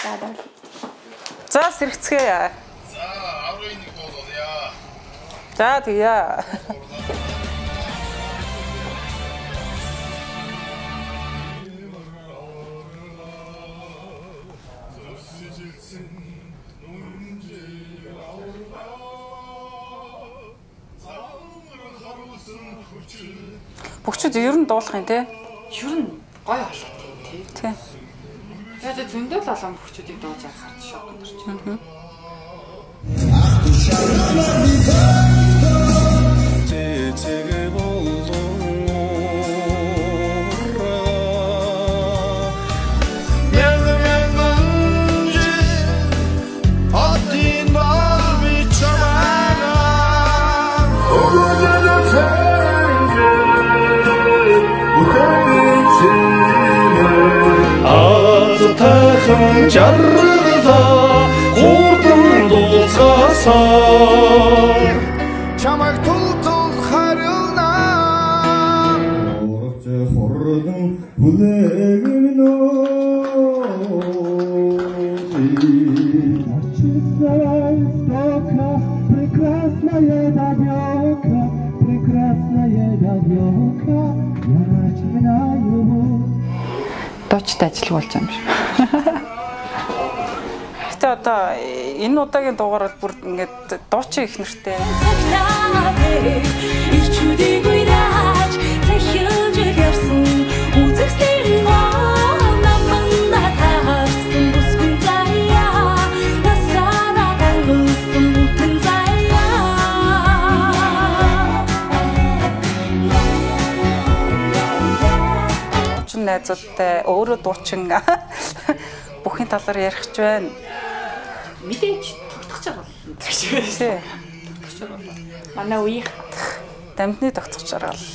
За сэрэгцгээе. За аврын нэг болоё. За тэгье. Бүгчүүд ер нь дуулах юм те. Ер нь гоё болоо тий. Тэгээд зөндөл олон бүгчүүдийг дууж харж шок өдөрч. Тахан жаргала хурдан дууцаасаар чамайг тултул харилна урагч хурдан хүлээгнэ Дочтой ажил болж байгаа юм шиг. Гэтэ одоо энэ удаагийн дугаараар бүр ингээд дуучин их нэртэй. Найзуудтай өөрөө дуучин бүхний талаар ярих ч байна. Мэдээж тогтгож байгаа бол. Тогтгож байгаа. Манай үеийн дамжны тогтгож байгаа л.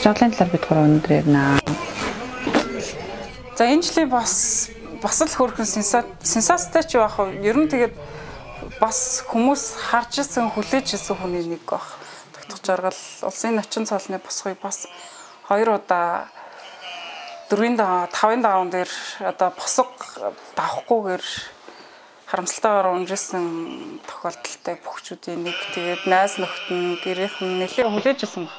Тогтгочлын талаар бид гурав өнөдөр ярина. За энэ жилийн бас л хөрхөн сенсацтай ч байх уу. Ер нь тэгээд бас хүмүүс харж ирсэн хүлээж ирсэн хүний нэг байх. Тогтгож жаргал улсын начин цолны босхыг бас 2 удаа 4-ийн 5-ын даван дээр одоо босго давахгүйгээр харамсалтайгаар унжирсан тохиолдолтой бүгчүүдийн нэг тэгээд найз нөхд нь гэрийнхэн нэлээд хүлээж ирсэн баг.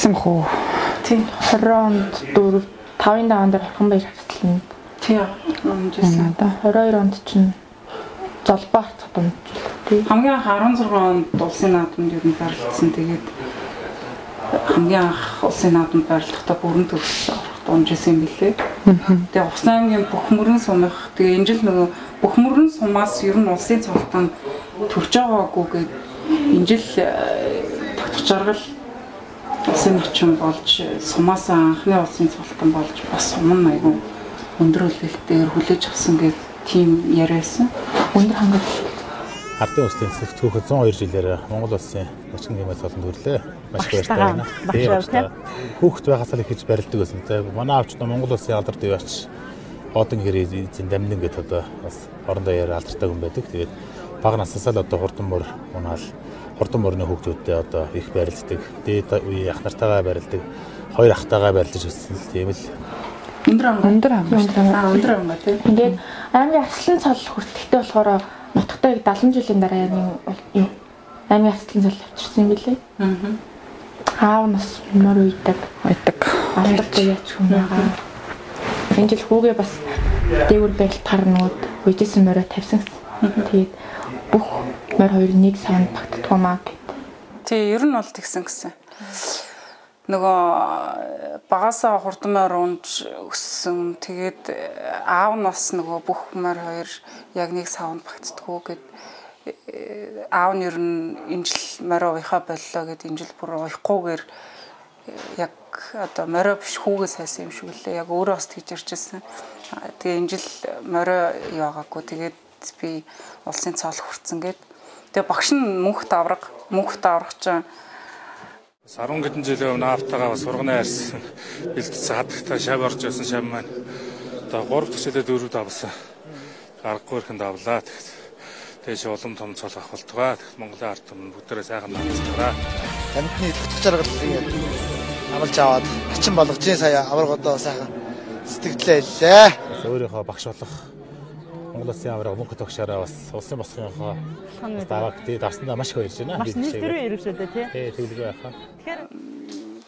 Хөө. Тийм 20 онд 5-ын даван дээр Орхон баяр хавцлаа. Тийм. Унжсэн. Одоо 22 онд чинь золбоо хацад унжлаа. Тийм. Хамгийн анх 16 онд улсын наадамд ер нь байрлагдсан. Тэгээд хамгийн анх улсын наадамд байрлахдаа бүрэн төгс унжсэн юм билээ. Тэгээд Увс аймгийн бүх мөрөн сумах. Тэгээд энэ жил нөгөө бүх мөрөн сумаас ер нь улсын цолтон төрж байгаагүй гээд энэ жил тогтгож жаргал улсын начин болж сумаас анхны улсын цолтон болж бас сум нь айгүй өндөр үлээлтээр хүлээж авсан гэх тийм яриасан. Өндөр хангалттай. Ардын улсын цэцгүүхэд 102 жилээр Монгол улсын начин гэмээс цолтонд хүрлээ. Маш баяртай байна. Хүүхэд байхаас л ихэж барилдаг байсан. Манай аавч Монгол улсын алдар дэвч одон хэрэг эзэн дамнин гэдээ одоо бас орондоо яриа алдартай хүн байдаг. Тэгээд бага насасаа л одоо хурдан мөр унаал хурдан мөрний хүүхдүүдтэй одоо их барилддаг. Дээд үе ах нартайгаа барилдаг. Хоёр ахтайгаа барилдаж өссөн тийм л. Өндөр ам тийм. Тэгээд аймгийн арслан цол хүртэхтэй болохоор нутагтайг 70 жилийн дараа аймгийн арслан цол авчирсан юм билээ. Аав нас мөр үйдэг. Алдахгүй яач хүн байгаа. Энэ жил хүүгээ бас дээгүүр барилтаар нүүд үйжсэн мороо тавьсан. Тэгээд бүх морь хоёр нэг савнд багтдгуумаа гэд. Тий, ер нь бол тэгсэн гэсэн. Нөгөө багасаа хурдан морь унж өссөн. Тэгээд аав нас нөгөө бүх морь хоёр яг нэг савнд багтдгуу гэд аав нь ер нь энэ жил морь уяхаа боллоо гэд энэ жил бүр уяхгүйгээр яг одоо морь биш хүүгээ сайсан юм шиг лээ. Яг өөрөө бас тэгж ирчихсэн. Тэгээ энэ жил морь яваагүй. Тэгээд би улсын цаал хүрцэн гээд. Тэгээ багш нь мөнхт авраг чинь 10 хэдэн жилийн өмнө автагаа бас сурганы арьс бэлдсэн хадагтай шав орж байсан шав маань одоо 3 дахь жилээ 4 давсан гарахгүй ихэнд авлаа. Тэгэж улам том цол авах болтугай. Монголын ард түмэн бүгдээрээ сайхан наацгаа. Амьтны төгтөж жаргал ингээд амлж аваад хачин болгож сая авраг одоо сайхан сэтгэлээ хэллээ. Өөрийнхөө багш болох Монгол Улсын авраг мөнх тогшоороо бас улсын босгийнхоо дарааг тий давсандаа маш их баярж байна. Маш нэрвэрээ ирвшүүлээ тий. Тэглэгээ байхаа. Тэгэхээр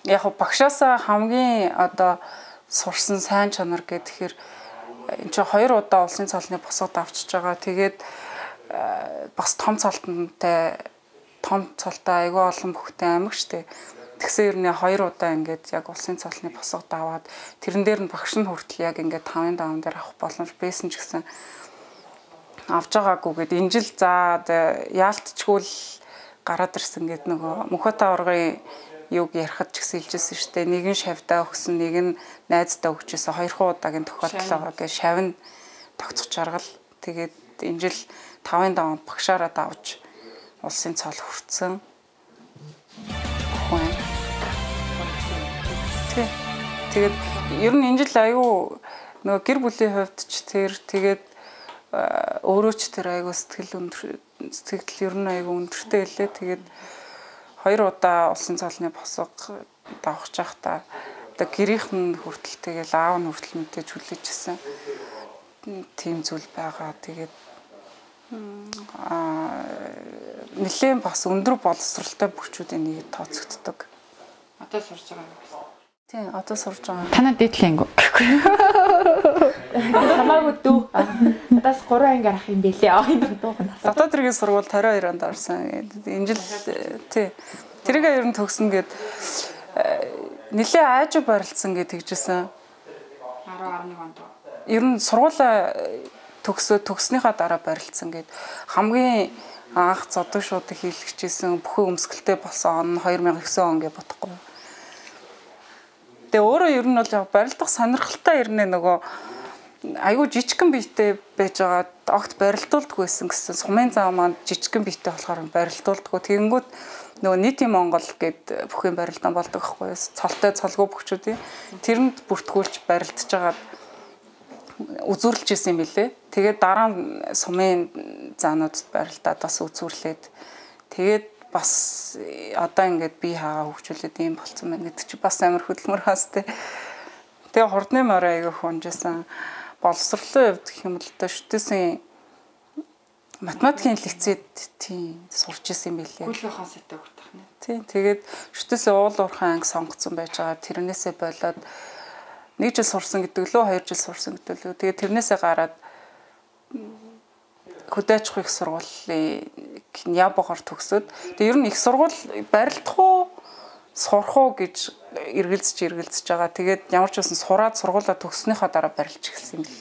яг багшаасаа хамгийн одоо сурсан сайн чанар гэхээр энэ чинь 2 удаа улсын цолны босгод авчиж байгаа. Тэгээд бас том цолтой айгүй олон бүхтэй аймаг штэ. Тэгсэн ерний 2 удаа ингээд яг улсын цолны босгод аваад тэрэн дээр нь багш нь хүртэл яг ингээд 5-5 дээр авах боломж байсан ч гэсэн авч байгаагүй гэд энэ жил за яалтчгүй л гараад ирсэн гэд нөгөө мөнхөт аврагын юуг ярихад ч гэсэн хэлжсэн штэ. Нэг нь шавьдаа өгсөн, нэг нь найздаа өгчээсэн 2 удаагийн тохиолдол байгаа гэж шавь нь тогтцох жаргал. Тэгээд энэ жил 5-5 багшаараа давж улсын цол хүртсэн. Тэгээд ер нь энэ жил аюу нөгөө гэр бүлийн хувьд ч тэгээд өөрөө ч аюу сэтгэл ер нь аюу өндөртэй хэлээ. Тэгээд 2 удаа улсын цолны босго давах чахта одоо гэрийнх нь хүртэл тэгэл аав нь хүртэл мэдээж хүлээжсэн. Тийм зүйл байгаа. Тэгээд нэлээд бас өндөр боловсралтай бүхчүүдийн нэг тооцогддог. Одоо сурж байгаа юм байна. Тийм, одоо сурж байгаа. Танаа дээдлэнгүү гэхгүй. Хамаагүй дүү. Надаас 3 анги арах юм бэлээ. Аа дуугна. Дотоод хэргийн сургууль 52 онд орсон. Энэ жил тий. Тэрийг ер нь төгсөн гээд нэлээ аажуу барилдсан гэж тэгжсэн. 10-11 онд. Ер нь сургуулаа төгснөхийн дараа барилдсан гээд хамгийн анх зодог шууд хийлгэжсэн бүхэн өмсгөлтэй болсон он 2009 он гэж бодохгүй. Тэгээ өөрөө ер нь бол яг барилдах сонирхолтой ирнэ нөгөө айгүй жижигхэн биетэй байж байгаа огт барилдуулдаг байсан гэсэн сумын зам маань жижигхэн биетэй болохоор барилдуулдаг. Тэгэнгүүт нөгөө нийтийн Монгол гэд бүхэн барилдаан болдог байхгүй юу? Цолтой цолгүй бүхчүүдийн тэрэнд бүртгүүлж барилдаж байгаа үзүүрлж исэн юм билээ. Тэгээд дараа нь сумын заануудад барилдаад бас үзүүрлээд тэгээд бас одоо ингээд би хаа хөгжүүлээд ийм болцсон байна гэдэг чи бас амар хөдөлмөр хаастай. Тэгээ хурдны морь аяга хунжсан. Боловсролын хувьд гэх юм л да шүтээсэн математикийн лекцэд тийм сурч исэн юм билээ. Гүйлгийнхаа сэтэй хүртэх нэ. Тийм тэгээд шүтээсэн уул уурхайн анги сонгоцсон байж байгаа. Тэрнээсээ болоод 1 жил сурсан гэдэг лөө 2 жил сурсан гэдэг лөө. Тэгээд тэрнээсээ гараад хөдөөж их сургуулийн Ябогоор төгсөөд тэгээ ер нь их сургууль барилдах уу сурах уу гэж эргэлзэж байгаа. Тэгээд ямар ч байсан сураад сургуулаа төгснөхийн дараа барилж эхэлсэн юм л.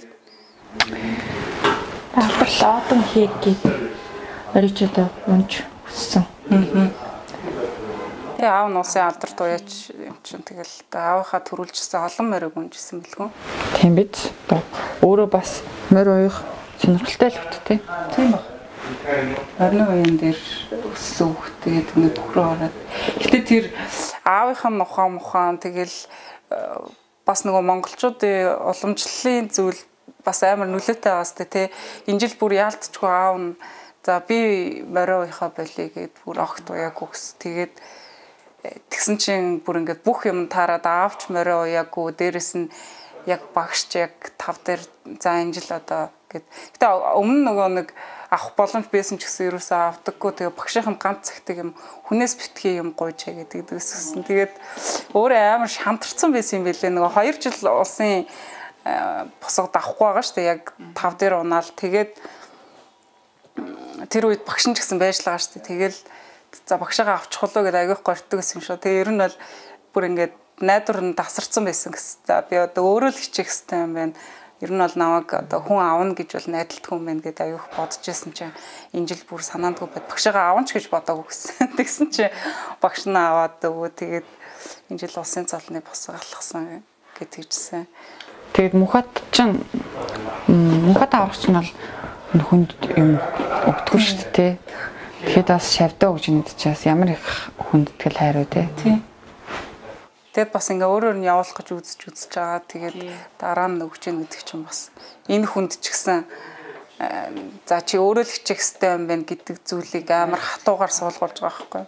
Таавал одон хийгээд өрөөчөдөө унж өссөн. Тэгээ аав нь улсын алдарт уяач юм чинь тэгэл аавынхаа төрүүлжсэн олон морийг унжсэн билгүн. Тийм биз. Өөрөө бас морь уях сонирхолтой л хөттэй. Тийм ба. Орны уян дээр өссөн хөхтэй тэгээд бөхрөө ороод. Гэтэ тэр аавынхаа мухаан тэгэл бас нөгөө монголчуудын уламжлалын зүйл бас амар нөлөөтэй байгаас тэ энэ жил бүр яалтчгүй аав нь За би мориуынхаа болиё гэд бүр огт уяагүй гэс. Тэгээд тэгсэн чинь бүр ингээд бүх юм таарад аавч мориу уяагүй. Дээрэс нь яг багш яг 5 дээр за энэ жил одоо гэд. Гэтэ өмнө нөгөө нэг авах боломж байсан ч гэсэн ерөөсөө авдаггүй. Тэгээ багшийн ганц цагтыг юм хүнээс битгий юм гуйж гэдэг гэсэн. Тэгээд өөрөө амар шантарсан байсан юм билээ. Нөгөө 2 жил улсын босгод авахгүй байгаа шүү дээ. Яг 5 дээр унаал. Тэгээд тэр үед багш нь ч гэсэн байж л байгаа шүү дээ. Тэгэл за багшаагаа авчих болоо гэдээ айгүйх гортдог гэсэн юм шүү. Тэгээ ер нь бол бүр ингээд найдвар нь тасарсан байсан гэсэн. За би одоо өөрөө л хичээх хэрэгтэй юм байна. Ер нь бол намайг одоо хүн аавна гэж бол найдалтгүй юм байна гэдээ айгүйх бодож байсан чинь энэ жил бүр санаандгүй бод багшаагаа аавна ч гэж бодоагүй гэсэн. Тэгсэн чинь багш нь аваад өгөө. Тэгээд энэ жил улсын цолны босго алхсан гэж хэлсэн. Тэгээд мухад авах чинь бол хүнд юм өгдөггүй шүү дээ. Тэгэхэд бас шавдаа гэж нэгдчихээс ямар их хүндэтгэл хайруу те. Тэгэд бас ингээ өөрөөр нь явуулах гэж үзэж байгаа. Тэгээд дараа нь өгч ийн гэдэг чинь бас энэ хүнд ч гэсэн за чи өөрөө л хичээх хэрэгтэй юм байна гэдэг зүйлийг амар хатуугаар суулгуулж байгаа байхгүй.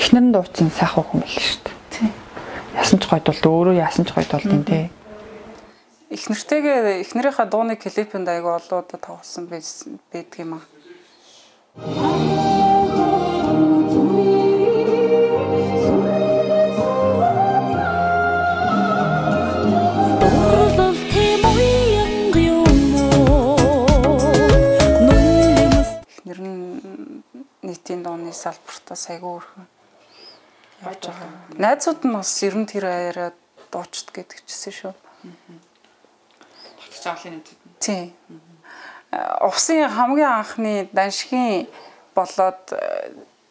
Эхнэр нь дуучин сайхан хүн байл шүү дээ. Яасан ч гойд бол өөрөө яасан ч гойд бол тийм те. Эхнэртэйгээ эхнэрийнхээ дууны клипэнд айгу олоод тоглосон байдаг юм аа. Эхнэр нь нийтийн дууны салбартаас айгу өрхөн явж байгаа. Найзууд нь бас ер нь тэр аяараа дуучд гэдэг чсэн шүү. Тийм. Усын хамгийн анхны даншигын болоод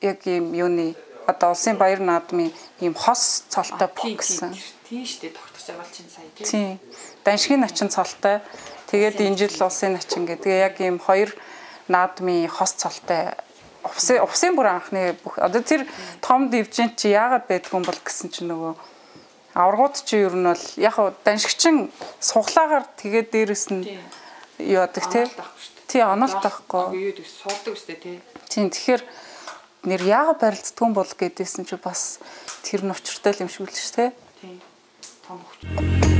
яг юм юуны одоо улсын баяр наадмын ийм хос цолтой бүх гэсэн. Тийм шүү дээ тогтож байгаа бол чинь сая тийм. Даншигын начин цолтой. Тэгээд энэ жил улсын начин гэдэг яг ийм хоёр наадмын хос цолтой усын бүр анхны бүх одоо тэр том дивжент чи яагаад байдгүй юм бол гэсэн чинь нөгөө аваргууд чи ер нь бол яг даншигчин суглаагаар тэгээд дээрэс нь юу яадаг те. Тий оноолт байхгүй. Юу гэдэг суулдаг үстэй те. Тийм тэгэхээр нэр яагаад барилддаг юм бол гэдээсэн чи бас тэр нь учиртай юм шиг л ш те. Тийм. Том хүч.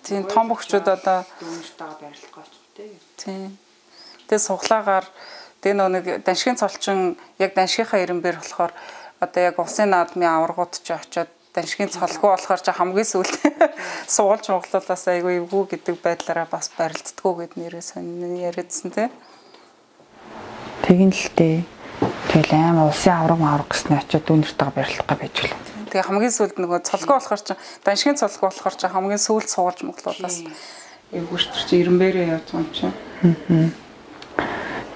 Тийм том бөхчүүд одоо дүүнэртэйгээ барилах гоц тий. Тийм. Тэгээ суглаагаар тэгээ нэг даншигын цолчин яг даншигынхаа ирэмбэр болохоор одоо яг улсын наадмын аваргууд ч очиод даншигын цолгүй болохоор ч хамгийн сүүлд суулж Монголоос айгүй эвгүй гэдэг байдлаараа бас барилддаггүй гэд нэрээ сонь яриадсан тий. Тэгин л дээ. Тэгэл аим улсын авраг гэснээр очиод дүүнэртэйгээ барилах гэж байлаа. Тэгээ хамгийн сүүлд нөгөө цолгүй болохоор ч даншигын цолгүй болохоор ч хамгийн сүүлд суулж Монголоос эвгүүрч чи ирэмбэрээ явж байгаа юм чинь.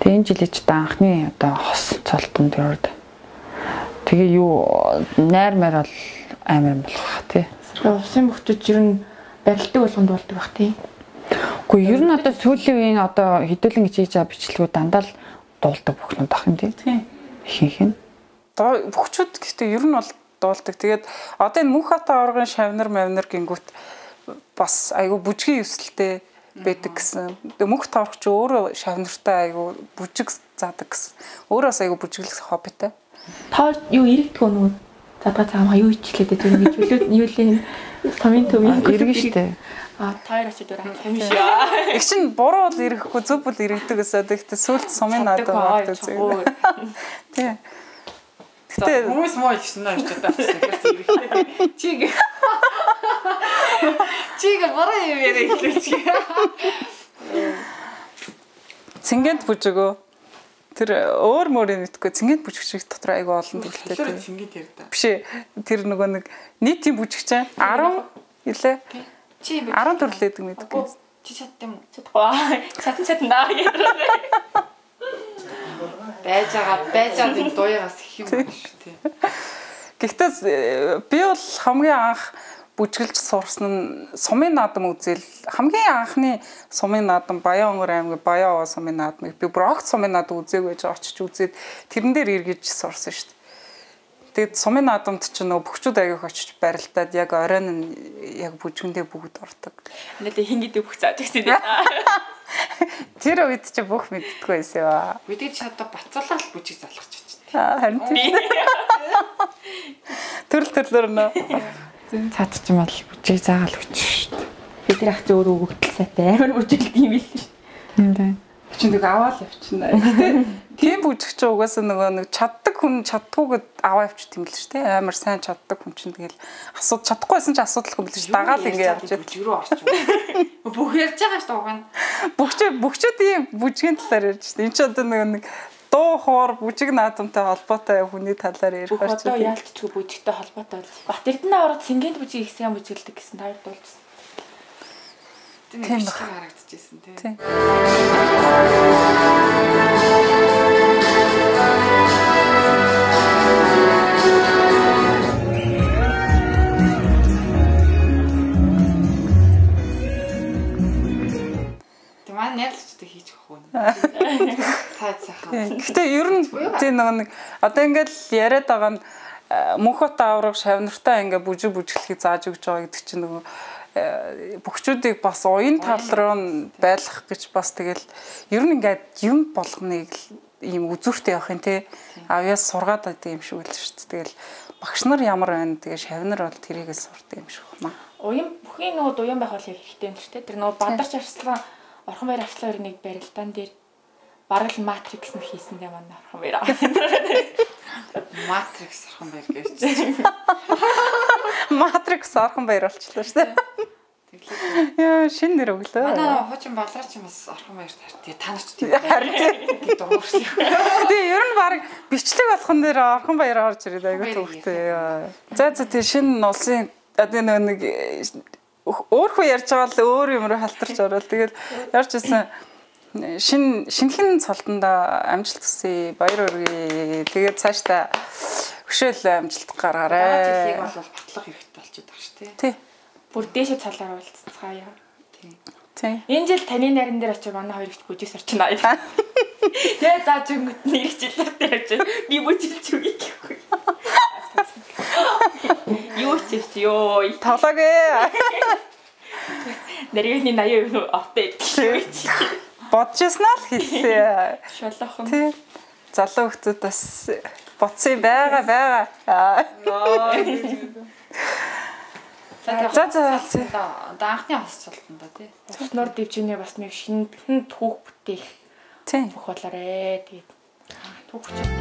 Тэгээ энэ жилийн ч анхны одоо хос цолтонд яваад. Тэгээ юу найр маар бол амар болох тий. Улсын бөхчөд ер нь барилдаг болгонд болдог бах тий. Үгүй ер нь одоо сүүлийн үеийн одоо хэдүүлэн хийж байгаа бичлэгүүд дандаа л дуулдаг бүхнүүд ах юм тий. Ихэнх нь. Бөхчүүд гэхдээ ер нь бол дуулдаг. Тэгээд одоо энэ мөнх хата аваргын шавнар мавнар гингүүт бас айгу бүжгийн өсөлттэй байдаг гэсэн. Мөнх таварч өөрөө шавнартай айгу бүжиг заадаг гэсэн. Өөрөөс айгу бүжиглэх хоббитай. Та юу иргэдэг нөгөө задгаа цаамаа юу ичлээд байдаг юм чөлөө юу лээ томын төвийн иргэн штэ. Таяр очиж дөрөв хамш яа. Их чин буруу бол ирэхгүй зөв бол иргэдэг гэсэн. Тэгэхдээ сүлд сумын надад болдог зүйл. Тий. Гэтэ хүмүүс муу гэсэн нь очиж байгаа. Чиг буруу юм яриа хэлээч. Цэнгэнт бүжигөө. Тэр өөр мөрийн мэдгүй цэнгэд бүжигч дотор айгу олон төлөвтэй. Тэр цэнгэд ярьдаа. Биш ээ. Тэр нөгөө нэг нийтийн бүжигч 10 илээ. Чи 10 төрлөөдөг мэдгүй. Чи чаддсан юм уу? Чадахгүй. Чадна гэдэг. Байжгаад энэ дууягаас их юм байна шүү тий. Гэхдээ би бол хамгийн анх бүжгэлж сурсан нь сумын наадам үзэл хамгийн анхны сумын наадам Баян-Өнгөр аймгийн Баян сумын наадмыг би бүр огт сумын наадам үзээгүй гэж очиж үзээд тэрэн дээр эргэж сурсан шүү дээ. Тэгээд сумын наадамд ч нөгөө бөхчүүд аяг очиж барилдаад яг оройн нь яг бүжгэндээ бүгд ордог. Нэлээ хин гэдэг бүх зааж гэсэн дээ. Тэр үед чи бүх мэддэггүй байсан ба. Мэдээж одоо бацуулаад л бүжиг залгаж чиж. Харин төрлөөр нөө. Цаад ч юм бол бүжиг заагаал өгч шүү дээ. Би тэр ах чи өөрөө өгөгдөл сайтай амар бүжиглд юм биш шүү. Тийм. Чи нэг аваад явчихна. Гэтэ тийм бүжигч угаасаа нөгөө нэг чаддаг хүн чаддгүйгээд аваа явчих юм л шүү дээ. Амар сайн чаддаг хүн чинь тэгэл асууд чадахгүйсэн чи асуудалгүй юм л шүү. Дагаал ингэ явж бүжиг рүү орчих. Бүх ярьж байгаа шүү дээ угаан. Бүгчүүд ийм бүжгийн талаар ярьж шүү дээ. Энд ч одоо нэг дуу хоор бүжиг наадамтай холбоотой хүний талаар ярих байна. Одоо яалтчгүй бүжигтэй холбоотой. Бат Эрдэнэ ороод Сингэнд бүжиг их сайн бүжиглдэг гэсэн таар дуулжсэн. Тийм харагдчихсэн тий. Манай найрлагчтай хийж өгөх үү? Таа цахан. Гэтэ ер нь тийм нэг одоо ингээд яриад байгаа нь мөнхөт авраг шавнартай ингээд бүжиглэхийг зааж өгч байгаа гэдэг чинь нөгөө бөхчүүдийг бас уян тал руу байлгах гэж бас тэгэл ер нь ингээд юм болгоныг ийм үзүүртэй явах юм те авьяас сургаад байдаг юм шиг байл шүү дээ. Тэгэл багш нар ямар байна тэгээ шавнар бол тэрийгээ сурдаг юм шиг байна. Уян бүхний нөгөө уян байх бол хэрэгтэй юм шүү дээ. Тэр нөгөө бадарч арслан Орхон баяр арслан өрнийг барилдаан дээр бараг л матрикс нь хийсэндээ манай Орхон баяр. Матрикс Орхон баяр гэж. Матрикс Орхон баяр болчихлоо шүү дээ. Яа шинэ нэр өглөө. Манай хуучин болрооч юм бас Орхон баяр тарт. Та нар ч тийм харин дуурсан. Тэгээ ер нь баг бичлэг болгон дээр Орхон баяр орж ирээд айгүй төвхтэй. За тий шинэ улсын одоо нэг өөрөө ярьж байгаа л өөр юм руу халтарч орвол тэгэл ярьж ирсэн шинхэн цолтонда амжилт хүсье баяр хүргэе. Тэгээд цаашдаа хөшөөл амжилт гаргаарай. Жилийг бол батлах хэрэгтэй болчиход байгаа шүү дээ. Тий. Бүр дээшээ цалаар уулзцаая. Тий. Энэ жил таны нарийн дээр очиж манай хоёр ихт бүжиг сорчно. Тэгээ зааж өнгөт нэг жилээр дээр очиж би бүжиглж өгье гэхгүй. Юу ч ёо. Тоглоагээ. Нарийн 80% автаа идэх. Бодчихснаа л хэлээ. Шолоохон. Тий. Залуу хүмүүс бас бодсон байгаа. За анхны хосцолтон да тий. Цуснаар дэвжинээ бас нэг шинэ түүх бүтээх. Тий. Бүх болоорой. Тэгээд түүх